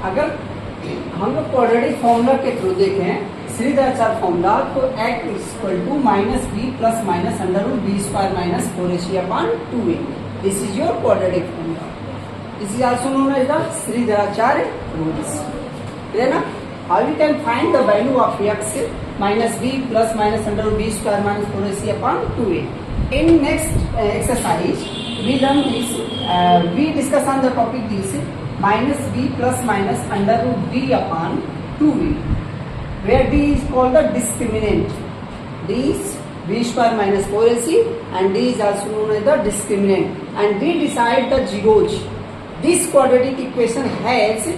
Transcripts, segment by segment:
अगर हम लोग क्वाड्रेटिक फॉर्मूला के थ्रू देखें श्रीधराचार्य फॉर्मूला, तो x equal to minus b plus minus under root b square minus 4ac upon 2a. This is your quadratic formula. This is also known as the Shridharacharya rules. Clear ना? How we can find the value of x minus b plus minus under root b square minus 4ac upon 2a. In next exercise we learn this, we discuss on the topic this minus b plus minus under root b upon 2b, where d is called the discriminant. D is b square minus 4ac and d is also known as the discriminant, and we decide the zeros. This quadratic equation has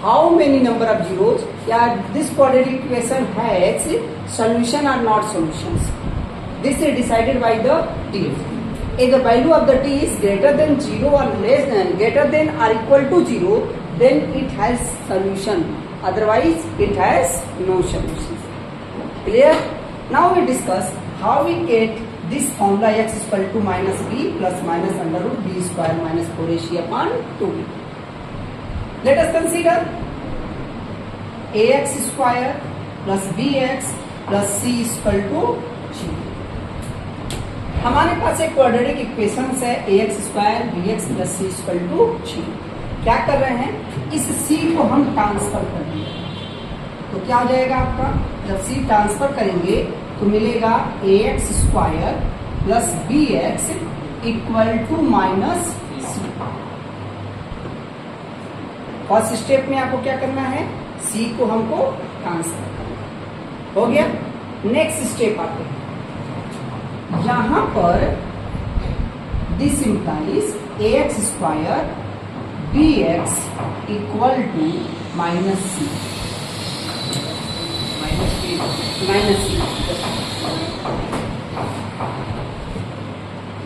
how many number of zeros? Yeah, this quadratic equation has solution or not solutions. This is decided by the t. If the value of the t is greater than 0 or less than greater than or equal to 0, then it has solution. Otherwise, it has no solution. Clear? Now we discuss how we get this formula x is equal to minus b plus minus under root b square minus 4ac upon 2b. Let us consider ax square plus bx plus c is equal to 0. हमारे पास एक quadratic equation है ax square bx plus c equal to 0. क्या कर रहे हैं, इस c को हम ट्रांसफर करेंगे तो क्या हो जाएगा आपका, जब c ट्रांसफर करेंगे तो मिलेगा ax square plus bx equal to minus c. First step में आपको क्या करना है, c को हमको ट्रांसफर करना. हो गया. नेक्स्ट स्टेप आते हैं, यहां पर this implies ax square bx equal to minus c.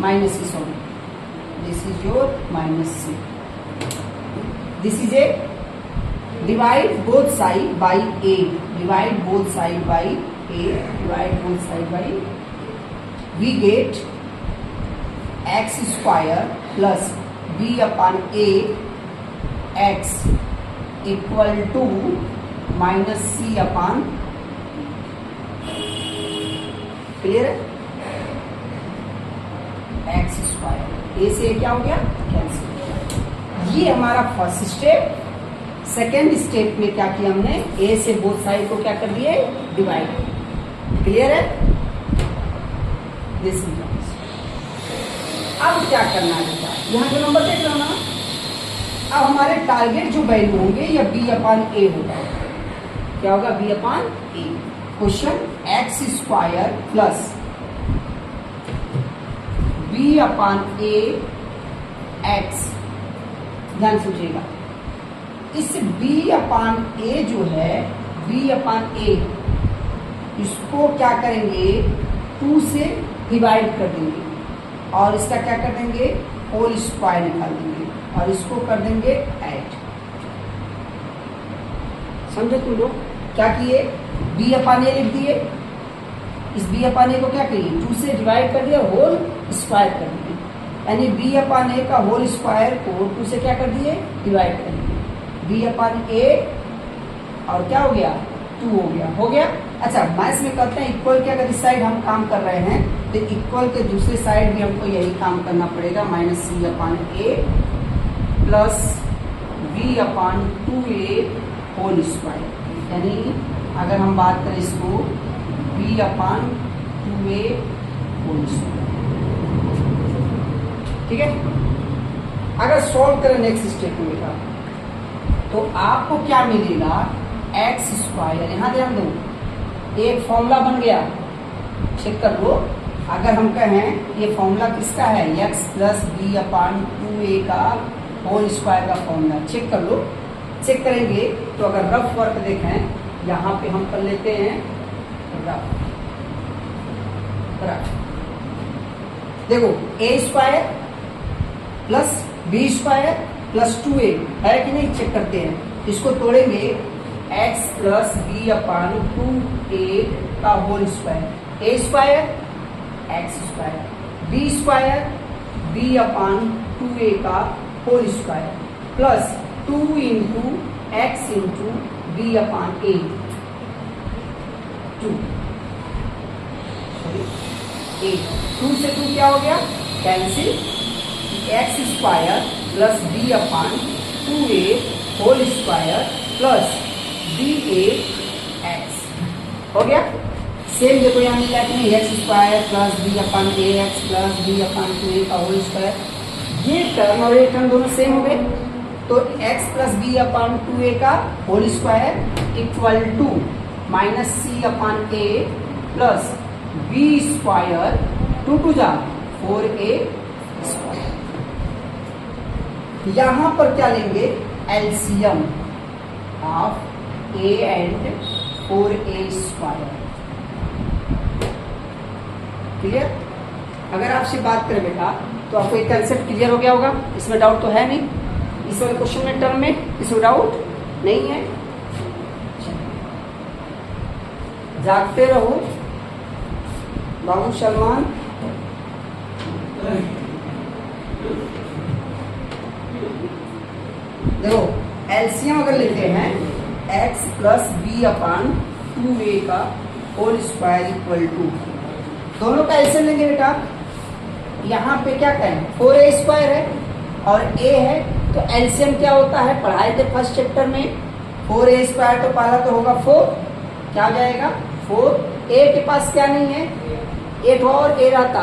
Minus c sorry, this is your minus c. This is a divide both side by a, divide both side by a, divide both side by, we get x square plus b upon a x equal to minus c upon. Clear है? x square a से क्या हो गया, cancel. ये हमारा first step. Second step में क्या किया हमने, a से बोथ साइड को क्या कर दिए, डिवाइड. क्लियर है? अब क्या करना है बेटा, यहाँ जो नंबर देख रहे हो ना, अब हमारे टारगेट जो वैल्यू होंगे या b अपॉन a होगा. क्या होगा, b upon a. Question x square plus b upon a x. ध्यान सुनिएगा, इस b अपॉन a जो है, b अपॉन a, इसको क्या करेंगे, 2 से डिवाइड कर देंगे और इसका क्या कर देंगे, होल स्क्वायर निकाल देंगे और इसको कर देंगे ऐड. समझे तुम लोग? क्या किए, b अपॉन a लिख दिए, इस b अपॉन a को क्या किए, 2 से डिवाइड कर दिया, होल स्क्वायर कर दिए. यानी b अपॉन a का होल स्क्वायर को 2 से क्या कर दिए, डिवाइड कर दिए. b अपॉन a और क्या हो गया, 2 हो गया. हो गया. अच्छा, मैथ्स में कहते हैं इक्वल के अगर इस साइड हम काम कर रहे हैं तो इक्वल के दूसरे साइड भी हमको यही काम करना पड़ेगा. Minus c upon a plus b upon 2a whole square. यानी अगर हम बात करें इसको, b upon 2a whole square. ठीक है. अगर सॉल्व करें नेक्स्ट स्टेप में तो आपको क्या मिलेगा, एक्स स्क्वायर. यहाँ ध्यान दो, एक फॉर्मूला बन गया, चेक कर लो. अगर हम कहें ये फॉर्मूला किसका है, x plus B upon 2a का होल स्क्वायर का फॉर्मूला. चेक कर लो. चेक करेंगे तो अगर रफ वर्क देखें, यहाँ पे हम कर लेते हैं रफ. देखो a square plus b square plus 2a है कि नहीं, चेक करते हैं. इसको तोड़ेंगे, x plus B upon 2a का whole square, a square x स्क्वायर, b square b upon 2a का whole square plus 2 into x into b upon a 2 2 से 2 क्या हो गया cancel x square plus b upon 2a whole square plus b a x हो गया। Same देखो यहाँ मिला कि नहीं x square plus b upon a x plus b upon 2a का होल स्क्वायर ये टर्म और ये टर्म दोनों सेम हो गए तो x plus b upon 2a का whole square equal to minus c upon a plus b square 2 to जा 4a स्क्वायर। यहां पर क्या लेंगे LCM of a and 4a square. Clear? अगर आपसे बात करें बेटा तो आपको एक कंसेप्ट क्लियर हो गया होगा, इसमें डाउट तो है नहीं, इस वाले क्वेश्चन में टर्म में इसमें डाउट नहीं है। जागते रहो बाबू सलमान। देखो एलसीएम अगर लेते हैं x plus b upon 2a का होल स्क्वायर इक्वल टू दोनों का एलसीएम लेंगे बेटा। यहाँ पे क्या कहें 4a स्क्वायर है और a है तो एलसीएम क्या होता है पढ़ाए थे फर्स्ट चैप्टर में 4a स्क्वायर तो पहला तो होगा 4 क्या हो जाएगा 4 a के पास क्या नहीं है 8 और a रहता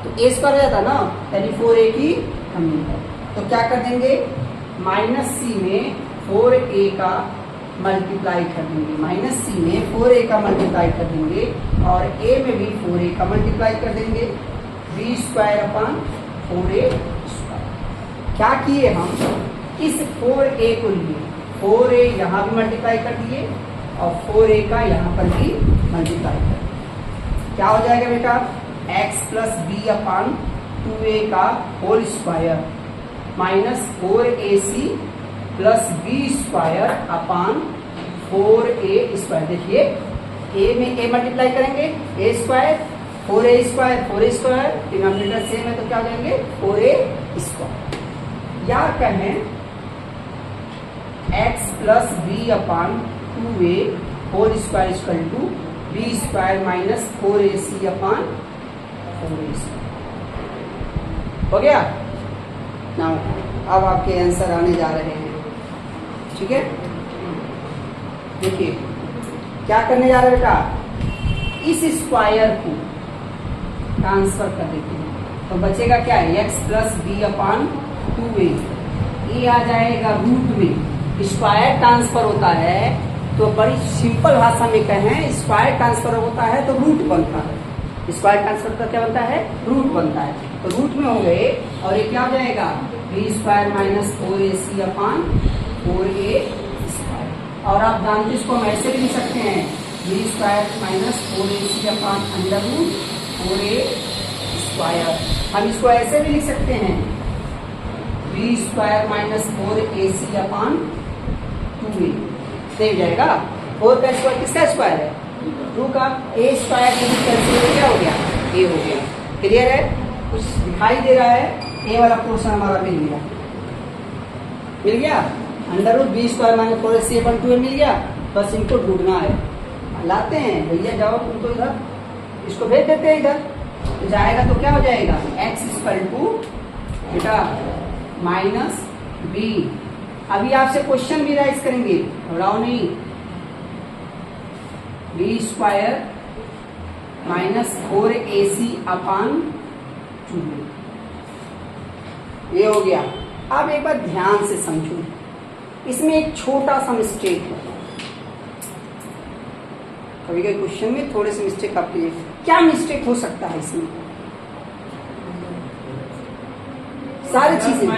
तो a स्क्वायर हो जाता ना यानी 4a की कमी है तो क्या कर देंगे माइनस सी में 4a का मल्टीप्लाई कर देंगे माइनस सी में 4a का मल्टीप्लाई कर देंगे और a में भी 4a का मल्टीप्लाई कर देंगे B square upon 4a square. क्या किए हम इस 4a को लिए 4a यहाँ भी मल्टीप्लाई कर दिए और 4a का यहाँ पर भी मल्टीप्लाई कर दिए। क्या हो जाएगा बेटा x plus b upon 2a का whole square minus 4ac plus b square upon 4a square. देखिए a में a मल्टीप्लाई करेंगे a square 4a square denominator same है तो क्या हो जाएंगे 4a स्क्वायर। या कहें x plus b upon 2a whole square equal to b square minus 4ac upon 4a square. हो गया ना। अब आपके आंसर आने जा रहे हैं। ठीक है देखिए क्या करने जा रहे बेटा इस स्क्वायर को ट्रांसफर कर देते हैं तो बचेगा क्या है x plus b upon 2a ये आ जाएगा रूट में। स्क्वायर ट्रांसफर होता है तो बड़ी सिंपल भाषा में कहें स्क्वायर ट्रांसफर होता है तो रूट बनता है। स्क्वायर ट्रांसफर का क्या बनता है रूट बनता है तो रूट में हो गए और ये क्या हो जाएगा B square minus 4ac upon 4a square. और आप जानते इसको हम ऐसे भी लिख सकते हैं b square minus 4ac upon under root 4a square. हम इसको ऐसे भी लिख सकते हैं b square minus 4ac upon 2a सही जाएगा। 4 का स्क्वायर किसका स्क्वायर है 2 का a स्क्वायर क्या हो गया a हो गया। क्लियर है कुछ दिखाई दे रहा है a वाला पोर्शन हमारा मिल गया under root b square minus 4ac upon 2a मिल गया। बस इनको ढूंढना है लाते हैं भैया जाओ तुम तो इधर इसको भेज देते हैं इधर तो जाएगा तो क्या हो जाएगा x इक्वल टू बेटा माइनस बी। अभी आपसे क्वेश्चन भी राइज करेंगे घबराओ नहीं बी स्क्वायर माइनस 4ac अपान 2 ये हो गया। अब एक बार ध्यान से समझो इसमें एक छोटा सा मिस्टेक है। कभी कभी क्वेश्चन में थोड़े से मिस्टेक आपके लिए क्या मिस्टेक हो सकता है इसमें सारी चीजें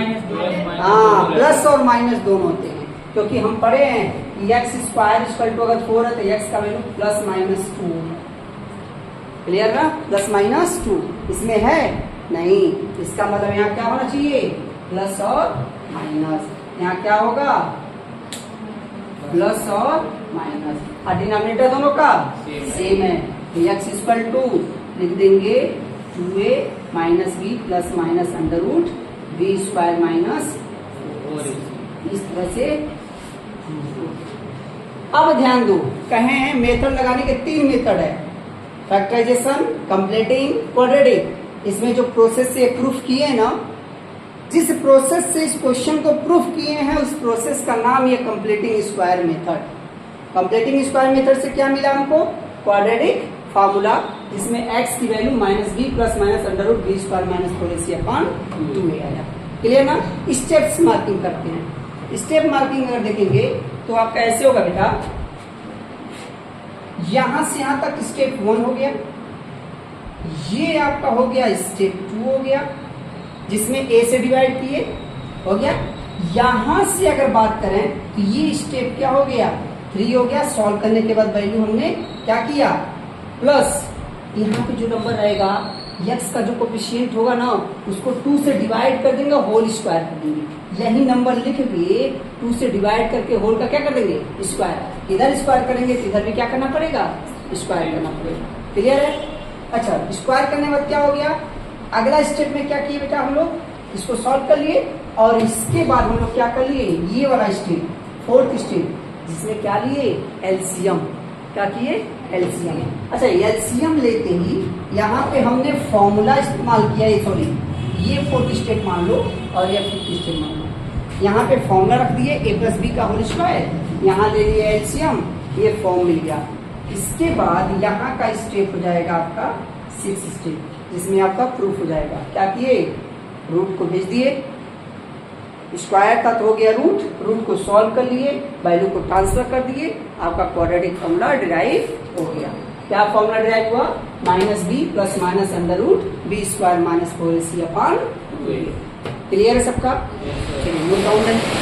हाँ प्लस और माइनस दोनों होते हैं क्योंकि हम पढ़े हैं कि एक्स स्क्वायर इक्वल टू अगर 4 है तो एक्स का वैल्यू प्लस माइनस 2। क्लियर ना प्लस माइनस 2 इसमें है नहीं इसका मतलब यहाँ क्या होना चाहिए प्लस और माइनस। यहाँ क्या होगा प्लस और माइनस और डिनोमिनेटर दोनों का सेम है तो एक्स इक्वल टू लिख देंगे 2a minus b plus minus under root b square minus 4। इस तरह से अब ध्यान दो, कहे हैं मेथड लगाने के 3 मेथड है, फैक्टराइजेशन, कंप्लीटिंग, क्वाड्रेटिक। इसमें जो प्रोसेस से प्रूफ किए हैं ना, जिस प्रोसेस से इस क्वेश्चन को प्रूफ किए हैं उस प्रोसेस का नाम ये completing square method. Completing square method से क्या मिला हमको? क्वाड्रेटिक फार्मूला, जिसमें x की value -b plus minus under root b square minus 4ac upon 2a आया। क्लियर ना? स्टेप्स मार्किंग करते हैं। स्टेप मार्किंग अगर देखेंगे तो आपका ऐसे होगा बेटा, यहां से यहां तक स्टेप 1 हो गया, ये आपका हो गया स्टेप 2 हो गया, जिसमें a से डिवाइड किए, हो गया। यहां से अगर बात करें तो ये स्टेप क्या हो गया? 3 हो गया। सॉल्व करने के बाद वैल्यू हमने क्या किया? प्लस यहाँ पे जो नंबर रहेगा x का जो कोफिशिएंट होगा ना, उसको 2 से डिवाइड कर देंगे, होल स्क्वायर कर देंगे। यही नंबर लिख के 2 से डिवाइड करके होल का क्या कर देंगे? स्क्वायर। इधर स्क्वायर करेंगे तो इधर भी क्या करना पड़ेगा? स्क्वायर करना पड़ेगा। क्लियर है? अच्छा, स्क्वायर करने के बाद क्या हो गया? अगला स्टेप में क्या किए बेटा हम लोग? इसको सॉल्व कर लिए और इसके बाद हम लोग क्या कर लिए? ये वाला स्टेप, 4th स्टेप, जिसमें क्या लिए? एलसीएम। क्या किए? एलसीएम। अच्छा, एलसीएम लेते ही यहाँ पे हमने फॉर्मूला इस्तेमाल किया है, सॉरी ये 4th स्टेप मान लो और ये 5th स्टेप मान लो। यहाँ पे फॉर्मूला रख दिए a प्लस बी का होल स्क्वायर, यहाँ ले लिया एलसीएम, ये फॉर्म मिल गया। इसके बाद यहाँ का स्टेप हो जाएगा आपका 6th स्टेप, जिसमें आपका प्रूफ हो जाएगा। क्या किए? रूट को भेज दिए, स्क्वायर का तो हो गया रूट, रूट को सॉल्व कर लिए, वैल्यू को ट्रांसफर कर दिए, आपका क्वाड्रेटिक फॉर्मूला डिराइव हो गया। क्या फॉर्मूला डिराइव हुआ? -b plus minus under root b square minus 4ac upon 2a। Clear है सबका? चलिए नोट डाउन।